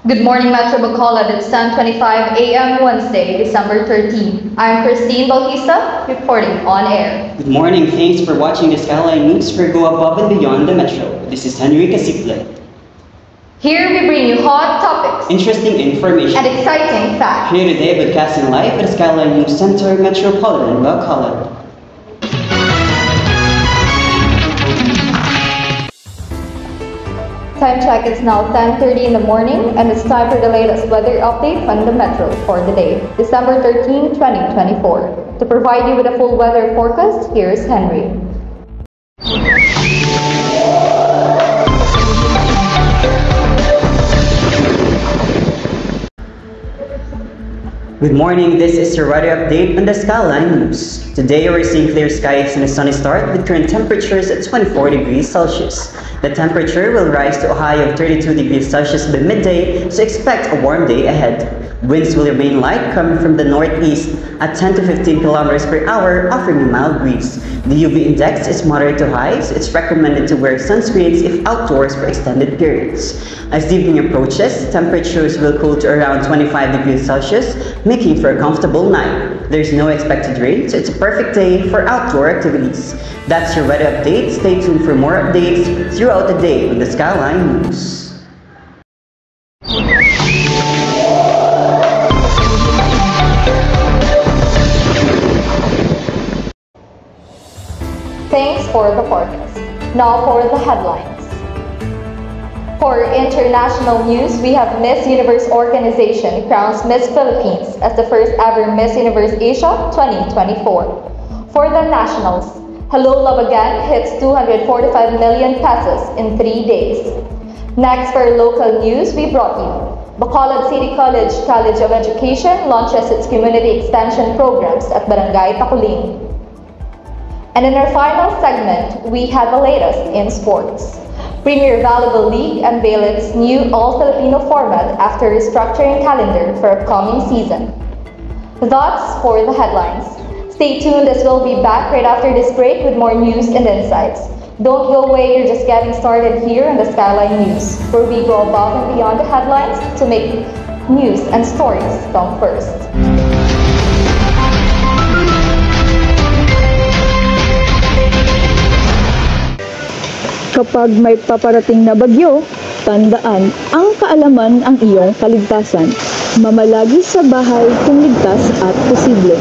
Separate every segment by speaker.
Speaker 1: Good morning, Metro Bacolod. It's 10:25 a.m. Wednesday, December 13. I'm Christine Bautista, reporting on air.
Speaker 2: Good morning. Thanks for watching the Skyline News for Go Above and Beyond the Metro. This is Henry Casiple.
Speaker 1: Here we bring you hot topics,
Speaker 2: Interesting information,
Speaker 1: and exciting facts.
Speaker 2: Here today, broadcasting live at the Skyline News Center, Metropolitan Bacolod.
Speaker 1: Time check is now 10:30 in the morning, and it's time for the latest weather update from the Metro for the day, December 13, 2024. To provide you with a full weather forecast, here's Henry.
Speaker 2: Good morning, this is your weather update on the Skyline News. Today we're seeing clear skies and a sunny start with current temperatures at 24 degrees Celsius. The temperature will rise to a high of 32 degrees Celsius by midday, so expect a warm day ahead. Winds will remain light coming from the northeast at 10 to 15 kilometers per hour, offering a mild breeze. The UV index is moderate to high, so it's recommended to wear sunscreens if outdoors for extended periods. As evening approaches, temperatures will cool to around 25 degrees Celsius, making for a comfortable night. There's no expected rain, so it's a perfect day for outdoor activities. That's your weather update. Stay tuned for more updates throughout the day with the Skyline News.
Speaker 1: Thanks for the forecast. Now for the headlines. For international news, we have Miss Universe organization crowns Miss Philippines as the first ever Miss Universe Asia 2024. For the nationals, Hello Love Again hits 245 million pesos in 3 days. Next, for local news, we brought you Bacolod City College of Education launches its community extension programs at Barangay Taculing. And in our final segment, we have the latest in sports. Premier Volleyball League unveiled its new all-Filipino format after restructuring calendar for upcoming season. That's for the headlines. Stay tuned as we'll be back right after this break with more news and insights. Don't go away, you're just getting started here on the Skyline News, where we go above and beyond the headlines to make news and stories come first.
Speaker 3: Kapag may paparating na bagyo, tandaan, ang kaalaman ang iyong kaligtasan. Mamalagi sa bahay kung ligtas at posible.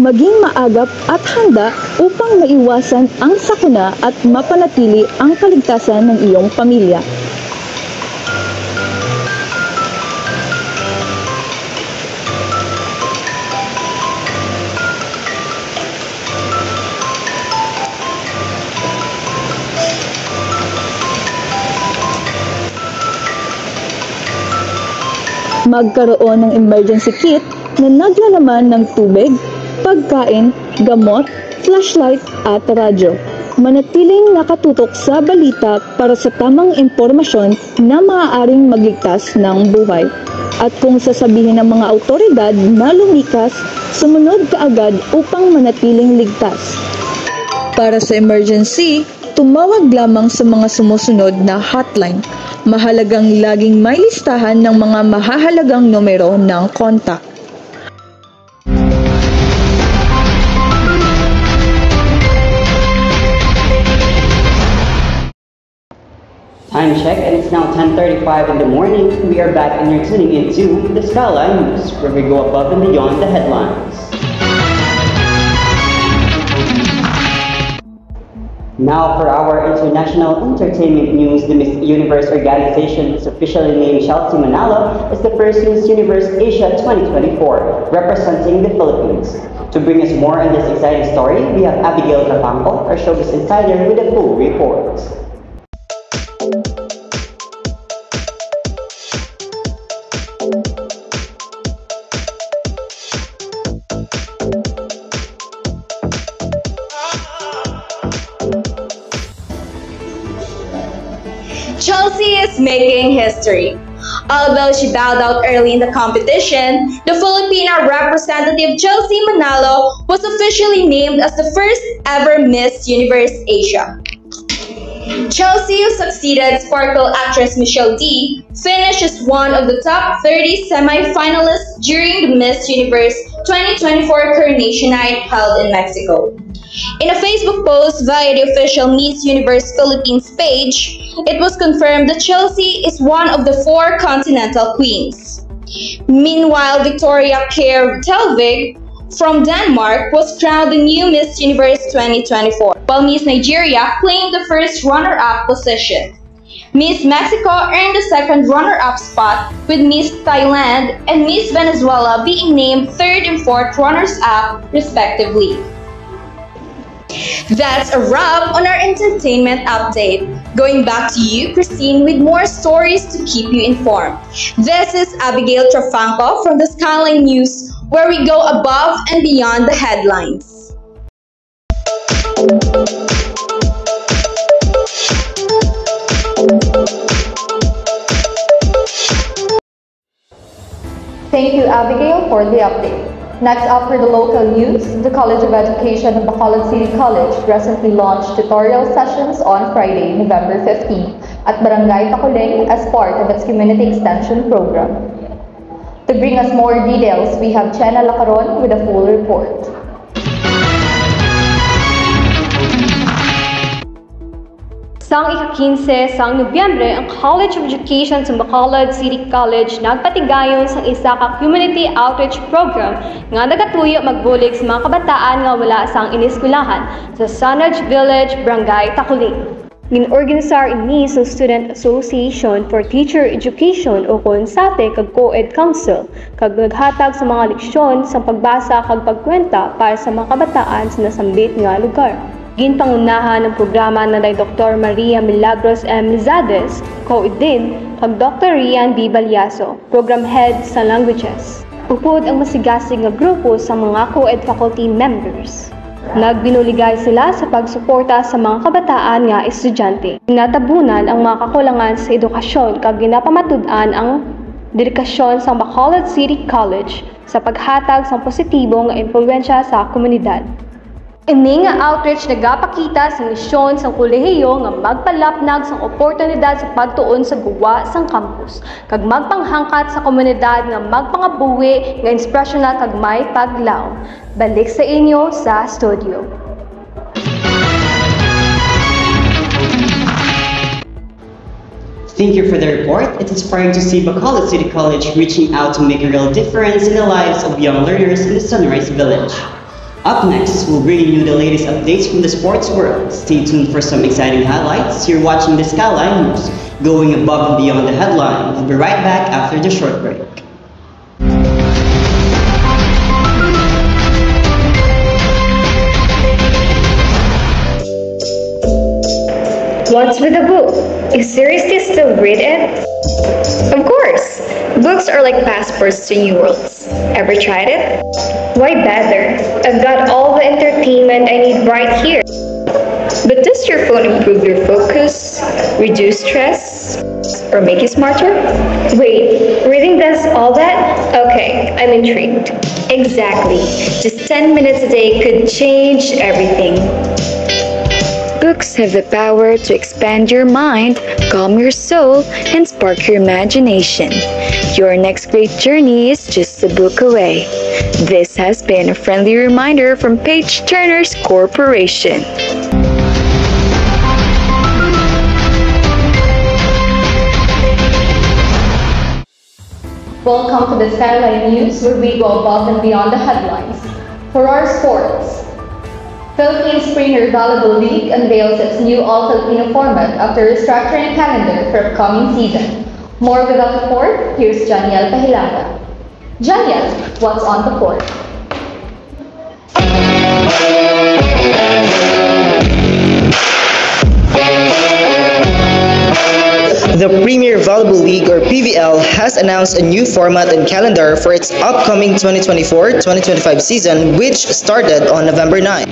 Speaker 3: Maging maagap at handa upang maiwasan ang sakuna at mapanatili ang kaligtasan ng iyong pamilya. Magkaroon ng emergency kit na naglalaman ng tubig, pagkain, gamot, flashlight at radyo. Manatiling nakatutok sa balita para sa tamang impormasyon na maaaring magligtas ng buhay. At kung sasabihin ng mga awtoridad na lumikas, sumunod kaagad upang manatiling ligtas. Para sa emergency, tumawag lamang sa mga sumusunod na hotline. Mahalagang laging may listahan ng mga mahahalagang numero ng kontak.
Speaker 2: Time check, and it's now 10:35 in the morning. We are back and you're tuning into the Skyline News, where we go above and beyond the headlines. Now for our international entertainment news, the Miss Universe organization is officially named Chelsea Manalo as the first Miss Universe Asia 2024, representing the Philippines. To bring us more on this exciting story, we have Abigail Capangco, our showbiz insider, with a full report.
Speaker 4: Chelsea is making history. Although she bowed out early in the competition, the Filipina representative Chelsea Manalo was officially named as the first ever Miss Universe Asia. Chelsea, who succeeded Sparkle actress Michelle D, finished as one of the top 30 semi-finalists during the Miss Universe 2024 Coronation Night held in Mexico. In a Facebook post via the official Miss Universe Philippines page, it was confirmed that Chelsea is one of the 4 continental queens. Meanwhile, Victoria Kjær Telvig from Denmark was crowned the new Miss Universe 2024, while Miss Nigeria claimed the first runner-up position. Miss Mexico earned the second runner-up spot, with Miss Thailand and Miss Venezuela being named third and fourth runners-up, respectively. That's a wrap on our entertainment update. Going back to you, Christine, with more stories to keep you informed. This is Abigail Trafanco from the Skyline News, where we go above and beyond the headlines.
Speaker 1: Thank you, Abigail, for the update. Next up for the local news, the College of Education of Bacolod City College recently launched tutorial sessions on Friday, November 15 at Barangay Taculing as part of its community extension program. To bring us more details, we have Chena Lacaron with a full report.
Speaker 5: Sang ika-15 sang Nobyembre, ang College of Education sa Bacolod City College nagpatigayon sa isa ka community outreach program nga nagatuyo magbulig sa mga kabataan nga wala sang iniskulahan sa Sunridge Village, Barangay Taculing. Ginorganisar ini sa Student Association for Teacher Education o kon SATE kag Co-ed Council kag naghatag sa mga leksyon sa pagbasa kag pagkwenta para sa mga kabataan sa nasambit nga lugar. Ginpangunahan ng programa na Dr. Maria Milagros M. Lizades, Co-ed din, kag Dr. Rian B. Balyaso, Program Head sa Languages. Upod ang masigasig nga grupo sa mga Co-ed faculty members. Nagbinuligay sila sa pagsuporta sa mga kabataan nga estudyante. Natabunan ang mga kakulangan sa edukasyon kag ginapamatud-an ang dedikasyon sa Bacolod City College sa paghatag sa positibo nga impluwensya sa komunidad. Ini nga outreach nagapakita sa misyon sa kolehiyo nga magpalapnag sa oportunidad sa pagtuon sa guwa sang campus kag magpanghangkat sa komunidad nga magpangabuhi nga inspirasyonal kag may paglaom. Balik sa inyo sa studio.
Speaker 2: Thank you for the report. It's inspiring to see Bacolod City College reaching out to make a real difference in the lives of young learners in the Sunrise Village. Up next, we'll bring you the latest updates from the sports world. Stay tuned for some exciting highlights. You're watching the Skyline News, going above and beyond the headline. We'll be right back after the short break.
Speaker 6: What's with a book? Is seriously still read it? Of course! Books are like passports to new worlds. Ever tried it? Why bother? I've got all the entertainment I need right here. But does your phone improve your focus, reduce stress, or make you smarter? Wait, reading does all that? Okay, I'm intrigued. Exactly. Just 10 minutes a day could change everything. Books have the power to expand your mind, calm your soul, and spark your imagination. Your next great journey is just a book away. This has been a friendly reminder from Page Turners Corporation.
Speaker 1: Welcome to the Skyline News, where we go above and beyond the headlines. For our sports, Philippines Premier Volleyball League unveils its new all-Filipino format after restructuring calendar for upcoming season. More without the court, here's Janiel Pahilanga. Janiel, what's on the court?
Speaker 7: The Premier Volleyball Volleyball League or PVL has announced a new format and calendar for its upcoming 2024-2025 season, which started on November 9.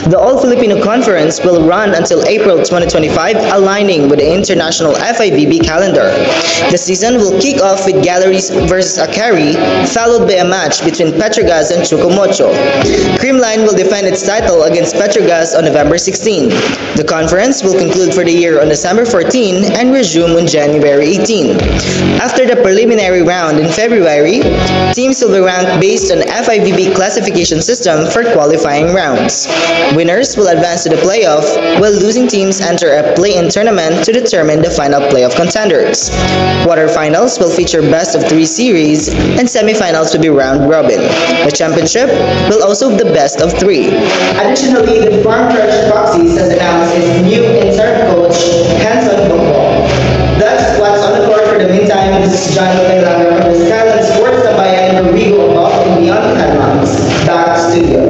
Speaker 7: The All-Filipino Conference will run until April 2025, aligning with the international FIVB calendar. The season will kick off with Galleries versus Akari, followed by a match between Petrogas and Chucomocho. Creamline will defend its title against Petrogas on November 16. The conference will conclude for the year on December 14 and resume on January 18. After the preliminary round in February, teams will be ranked based on FIVB classification system for qualifying rounds. Winners will advance to the playoff, while losing teams enter a play-in tournament to determine the final playoff contenders. Quarterfinals will feature best-of-3 series, and semifinals will be round robin. The championship will also be the best-of-3. Additionally, the Farm Fresh Foxes has announced its new interim coach, Hanson Bongbo. That's what's on the court for the meantime. This is John Kailaga from the Skyline Sports Tabayan, where we go above and beyond the headlines. Back to studio.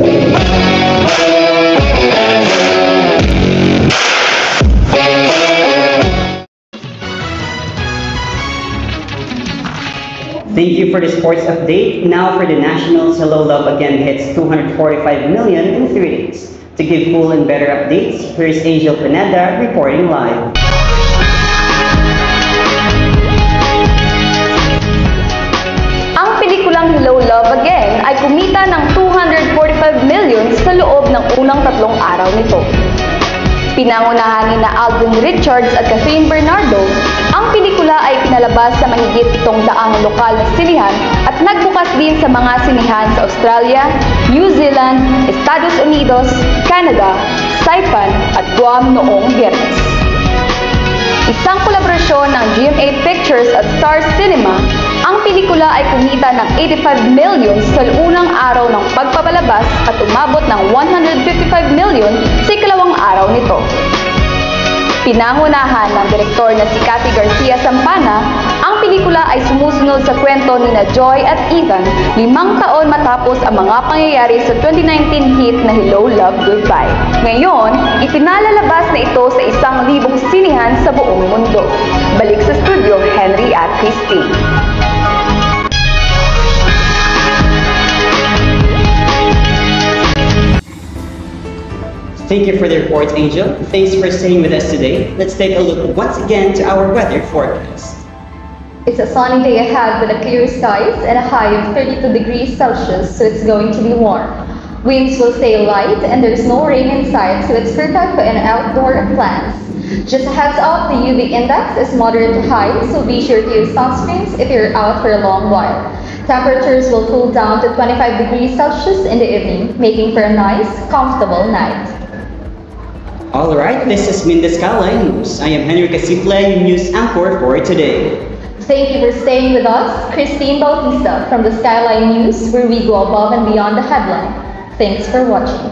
Speaker 2: Thank you for the sports update. Now for the Nationals, Hello Love again hits 245 million in 3 days. To give full and better updates, here's Angel Pineda reporting live.
Speaker 5: Ang pelikulang Hello Love Again ay kumita ng 245 million sa loob ng unang 3 araw nito. Pinangunahan ni na Alvin Richards at Catherine Bernardo, ang pelikula ay pinalabas sa mahigit 700 lokal na sinihan at nagbukas din sa mga sinihan sa Australia, New Zealand, Estados Unidos, Canada, Saipan at Guam noong Biyernes. Isang kolaborasyon ng GMA Pictures at Star Cinema, ang pelikula ay kumita ng 85 million sa unang araw ng pagpapalabas at umabot ng 155 million sa ikalawang araw nito. Pinangunahan ng direktor na si Cathy Garcia Sampana, ang pelikula ay sumusunod sa kwento ni na Joy at Ethan 5 taon matapos ang mga pangyayari sa 2019 hit na Hello Love Goodbye. Ngayon, ipinalalabas na ito sa 1,000 sinihan sa buong mundo. Balik sa studio, Henry at Christine.
Speaker 2: Thank you for the report, Angel. Thanks for staying with us today. Let's take a look once again to our weather forecast.
Speaker 1: It's a sunny day ahead with a clear skies and a high of 32 degrees Celsius, so it's going to be warm. Winds will stay light and there's no rain in sight, so it's perfect for an outdoor plans. Just a heads up, the UV index is moderate to high, so be sure to use sunscreens if you're out for a long while. Temperatures will cool down to 25 degrees Celsius in the evening, making for a nice, comfortable night.
Speaker 2: Alright, this has been the Skyline News. I am Henry Casiple, your news anchor for today.
Speaker 1: Thank you for staying with us, Christine Bautista from the Skyline News, where we go above and beyond the headline. Thanks for watching.